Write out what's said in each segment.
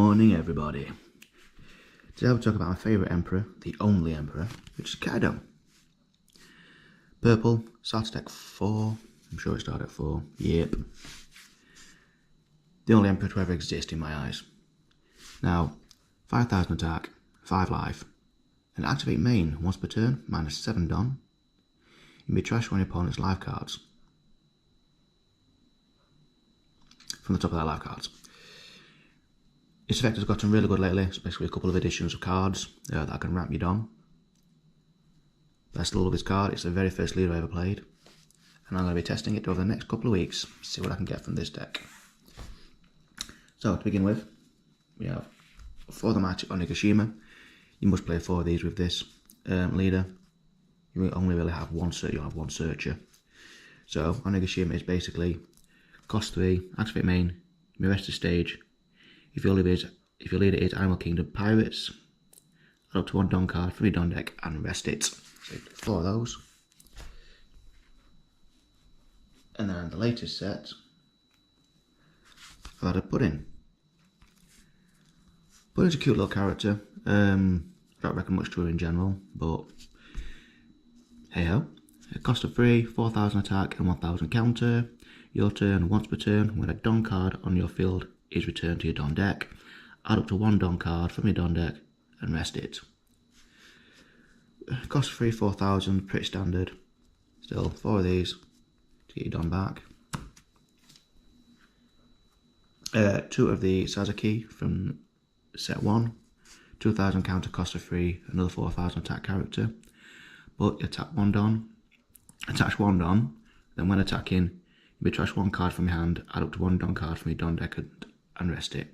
morning, everybody. Today I'll talk about my favourite emperor, the only emperor, which is Kaido. Purple, started deck 4. I'm sure it started at 4. Yep. The only emperor to ever exist in my eyes. Now, 5,000 attack, 5 life, and activate main once per turn, minus 7 Don. You may trash one of your opponent's life cards from the top of their life cards. Its effect has gotten really good lately, especially a couple of editions of cards that I can ramp you down. But I still love this card. It's the very first leader I ever played, and I'm going to be testing it over the next couple of weeks, see what I can get from this deck. So to begin with, we have 4 the Magic Onigashima. You must play 4 of these with this leader. You will only really have one searcher. You'll have one searcher. So Onigashima is basically cost 3, activate main, you may rest the stage. If your leader is Animal Kingdom Pirates, add up to 1 Don card from your Don deck and rest it. So 4 of those. And then the latest set, I've added Pudding. Pudding's a cute little character. I don't reckon much to her in general, but hey ho. It cost of 3, 4,000 attack and 1,000 counter. Your turn, once per turn, when a Don card on your field is returned to your Don deck, add up to 1 Don card from your Don deck and rest it. Cost 3, 4,000, pretty standard. Still 4 of these to get your Don back. 2 of the Sasaki from set 1, 2,000 counter, cost of 3, another 4,000 attack character. But you attack 1 Don, attach 1 Don, then when attacking, you may trash 1 card from your hand, add up to 1 Don card from your Don deck and rest it.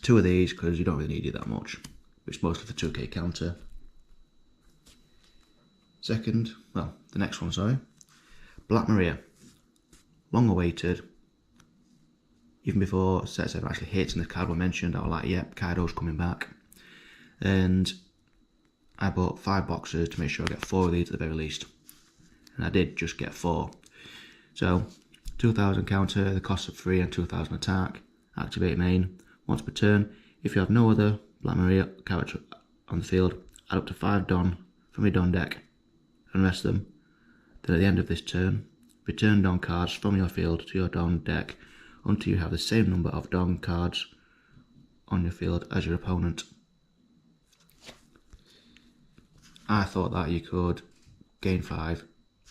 2 of these because you don't really need it that much, which is mostly for 2k counter. The next one, sorry. Black Maria. Long awaited. Even before set 7 actually hits and the card were mentioned, I was like, yep, Kaido's coming back. And I bought 5 boxes to make sure I get 4 of these at the very least. And I did just get 4. So 2,000 counter, the cost of 3 and 2,000 attack. Activate main once per turn. If you have no other Black Maria character on the field, add up to 5 Don from your Don deck and rest them. Then at the end of this turn, return Don cards from your field to your Don deck until you have the same number of Don cards on your field as your opponent. I thought that you could gain 5,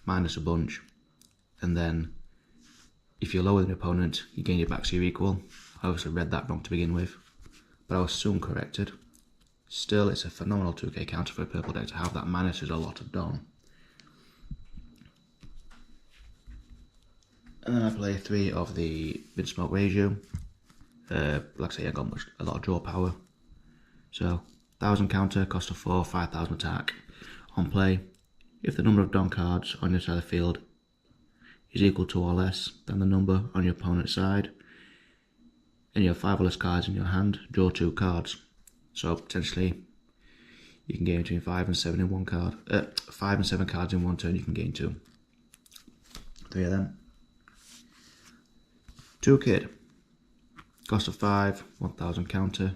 minus a bunch, and then if you're lower than your opponent, you gain it back to your equal. I obviously read that wrong to begin with, but I was soon corrected. Still, it's a phenomenal 2k counter for a purple deck to have that, minuses a lot of Don. And then I play 3 of the Mid-Smoke Ratio. Like I say, I got a lot of draw power. So 1,000 counter, cost of 4, 5,000 attack. On play, if the number of Don cards on your side of the field is equal to or less than the number on your opponent's side, and you have 5 or less cards in your hand, draw 2 cards. So potentially you can gain between 5 and 7 in one card. 5 and 7 cards in one turn, you can gain 2. 3 of them. 2 Kid. Cost of 5, 1,000 counter,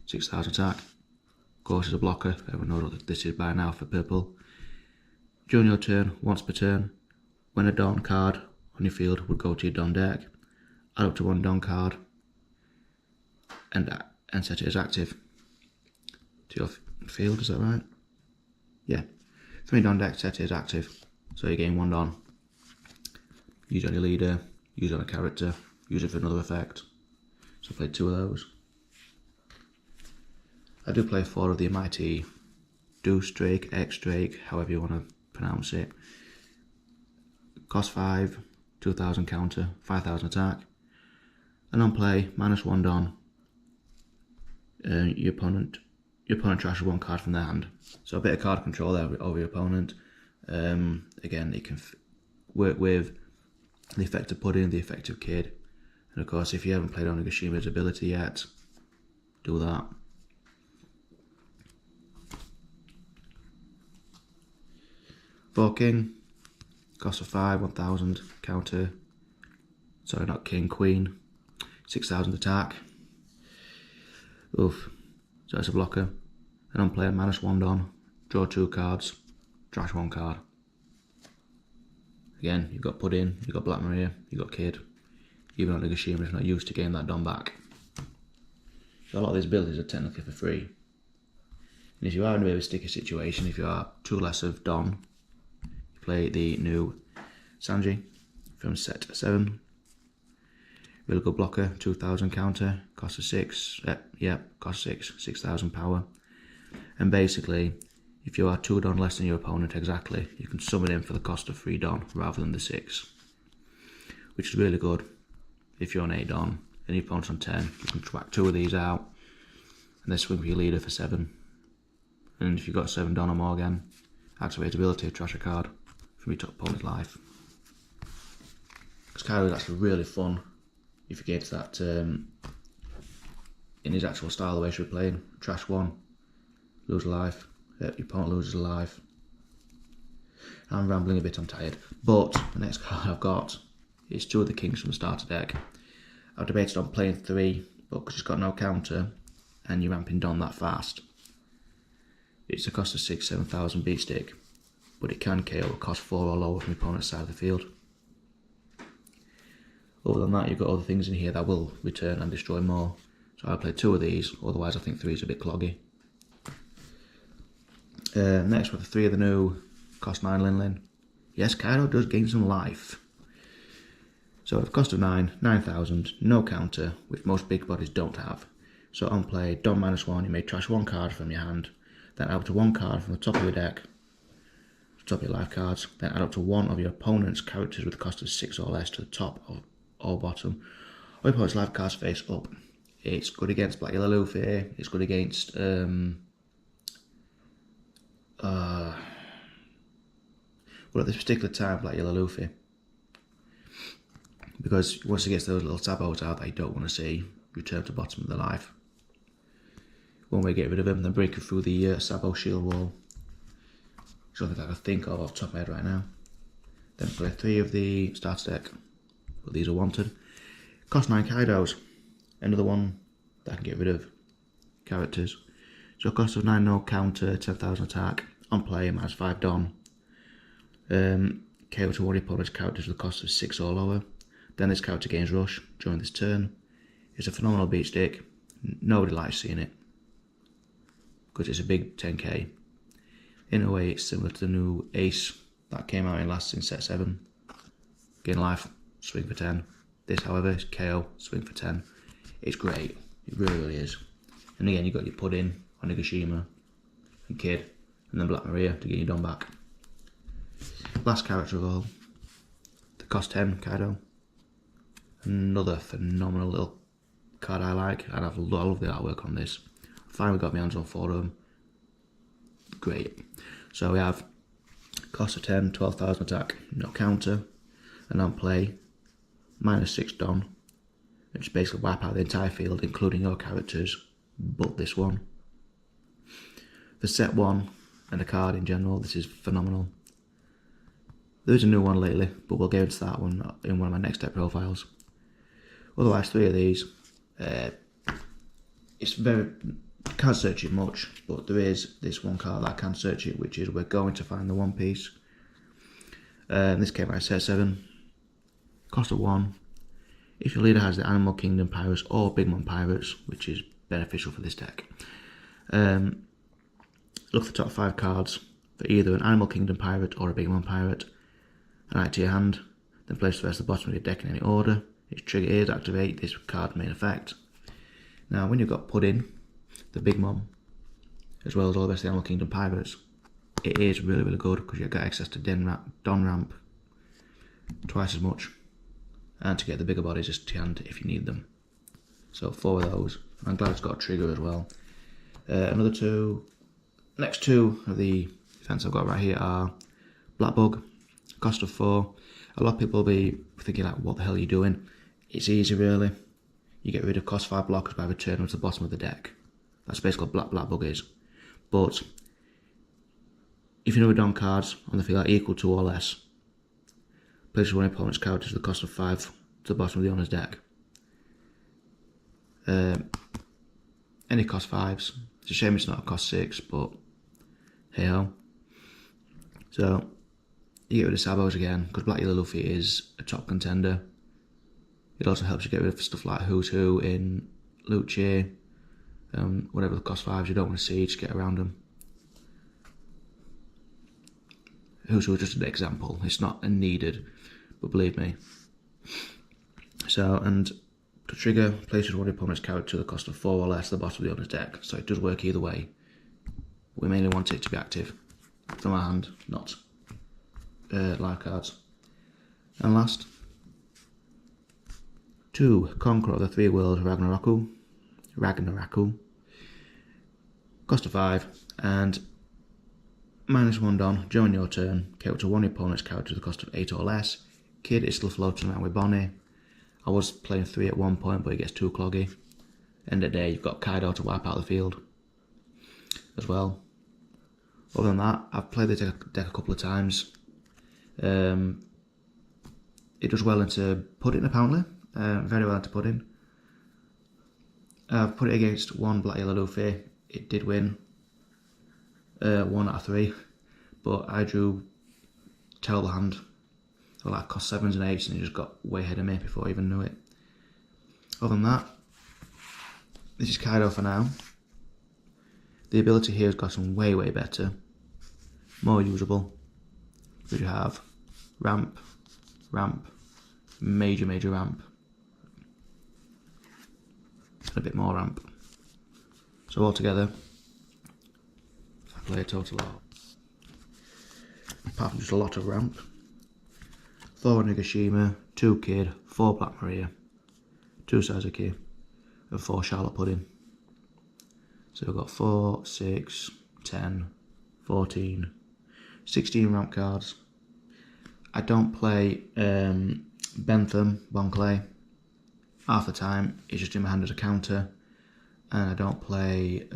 6,000 attack. Of course, it's a blocker. Everyone knows what this is by now for purple. During your turn, once per turn, when a Don card on your field would go to your Don deck, add up to 1 Don card and set it as active to your field. Is that right? Yeah. From your Don deck, set it as active. So you gain 1 Don. Use it on your leader, use it on a character, use it for another effect. So I played 2 of those. I do play 4 of the mighty Deuce Drake, X Drake, however you want to pronounce it. Cost 5, 2,000 counter, 5,000 attack. And on play, minus 1 Don. Your opponent trashes 1 card from their hand. So a bit of card control there over your opponent. Again, it can work with the effect of Pudding, the effect of Kid. And of course, if you haven't played Onigashima's ability yet, do that. For King, cost of 5, 1,000 counter. Sorry, not King, Queen. 6,000 attack. Oof. So it's a blocker. And I'm playing -1 Don. Draw 2 cards. Trash 1 card. Again, you've got Pudding, you've got Black Maria, you've got Kid. Even though Nagashima is not used to getting that Don back. So a lot of these abilities are technically for free. And if you are in a bit of a sticky situation, if you are 2 less of Don, you play the new Sanji from set 7. Really good blocker, 2000 counter, cost of 6, cost 6, 6000 power. And basically, if you are 2 Don less than your opponent exactly, you can summon him for the cost of 3 Don rather than the 6. Which is really good. If you're on 8 Don and your opponent's on 10, you can whack 2 of these out and then swing for your leader for 7. And if you've got 7 Don or more again, activate ability, trash a card from your top opponent's life. Because Kaido is actually really fun if you get to that in his actual style, the way he should be playing. Trash 1, lose a life, your opponent loses a life. I'm rambling a bit, I'm tired. But the next card I've got is 2 of the Kings from the starter deck. I've debated on playing 3, but because it's got no counter and you're ramping Don that fast, it's a cost of 6-7,000 beat stick, but it can KO at cost 4 or lower from the opponent's side of the field. Other than that, you've got other things in here that will return and destroy more. So I'll play 2 of these, otherwise I think 3 is a bit cloggy. Next with 3 of the new cost 9 Lin. Yes, Kaido does gain some life. So at the cost of 9, 9,000, no counter, which most big bodies don't have. So on play, Don -1, you may trash 1 card from your hand, then add up to 1 card from the top of your deck, top of your life cards, then add up to 1 of your opponent's characters with a cost of 6 or less to the top or bottom, or your opponent's life cards face up. It's good against Black Yellow Luffy, it's good against well, at this particular time, Black Yellow Luffy, because once he gets those little sabos out that you don't want to see, return to bottom of the life. One way to get rid of him, then break through the sabo shield wall. Something I can think of off the top of my head right now. Then play 3 of the starter deck, but these are wanted. Cost 9 Kaidos, another one that I can get rid of characters. So cost of 9 no counter, 10,000 attack, on play -5 Don. KO to 1 of your opponent's characters with a cost of 6 or lower. Then this character gains rush during this turn. It's a phenomenal beat stick, nobody likes seeing it, because it's a big 10k. In a way, it's similar to the new Ace that came out in set 7. Gain life, swing for 10. This, however, is KO, swing for 10. It's great, it really, really is. And again, you've got your Pudding, Onigashima, and Kid, and then Black Maria to get your Don back. Last character of all, the cost 10 Kaido. Another phenomenal little card I like, and I love the artwork on this. Finally got my hands on 4 of them. Great. So we have cost of 10, 12,000 attack, no counter, and on play, -6 Don, which basically wipe out the entire field, including your characters, but this one. For set 1 and a card in general, this is phenomenal. There's a new one lately, but we'll get into that one in one of my next deck profiles. Otherwise, 3 of these, it's very, can't search it much, but there is this one card that I can search it, which is We're Going to Find the One Piece. This came out in set 7, cost of 1. If your leader has the Animal Kingdom Pirates or Big Mom Pirates, which is beneficial for this deck, look for the top 5 cards for either an Animal Kingdom Pirate or a Big Mom Pirate, and add to your hand, then place the rest at the bottom of your deck in any order. Its trigger is activate this card main effect. Now, when you've got Pudding, the Big Mom, as well as all the rest of the Animal Kingdom Pirates, it is really, really good because you've got access to Don Ramp twice as much, and to get the bigger bodies just to hand if you need them. So 4 of those. I'm glad it's got a trigger as well. Another 2. Next 2 of the events I've got right here are Black Bug, cost of 4. A lot of people will be thinking like, what the hell are you doing? It's easy really. You get rid of cost 5 blockers by returning them to the bottom of the deck. That's basically what Black Bug is. But if you know Don cards on the field are equal to or less, place one opponent's characters with the cost of 5 to the bottom of the owner's deck. any cost 5s. It's a shame it's not a cost 6, but hey ho. So you get rid of Sabos again, because Black Yellow Luffy is a top contender. It also helps you get rid of stuff like Who's Who in Lucci, whatever the cost 5s you don't want to see, just get around them. Who's Who is just an example, it's not a needed, but believe me. So, and to trigger, places one opponent's character to the cost of 4 or less at the bottom of the owner's deck, so it does work either way. We mainly want it to be active from our hand, not live cards. And last, 2 Conqueror of the 3 Worlds Ragnarokku, cost of 5, and -1 Don, during your turn, character one opponent's character to the cost of 8 or less. Kid is still floating around with Bonnie. I was playing 3 at one point, but it gets too cloggy. End of the day, you've got Kaido to wipe out the field as well. Other than that, I've played the deck a couple of times. It does well into Pudding, apparently. Very well into Pudding. I've put it against 1 Black Yellow Luffy. It did win 1 out of 3, but I drew terrible hand. I like cost 7s and 8s, and he just got way ahead of me before I even knew it. Other than that, this is Kaido for now. The ability here has gotten way better, more usable. We have ramp, major ramp, and a bit more ramp. So altogether, if I play a total of, apart from just a lot of ramp, 4 Nigashima, 2 Kid, 4 Black Maria, 2 Sasuke, and 4 Charlotte Pudding. So we've got 4, 6, 10, 14, 16 ramp cards. I don't play Bentham, Bonclay. Half the time it's just in my hand as a counter. And I don't play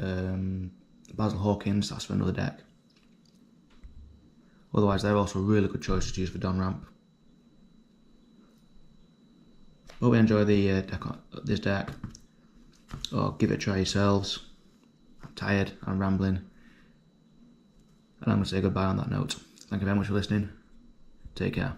Basil Hawkins, that's for another deck. Otherwise they're also really good choices to use for Don Ramp. Hope you enjoy this deck, or give it a try yourselves. I'm tired, I'm rambling, and I'm going to say goodbye on that note. Thank you very much for listening. Take care.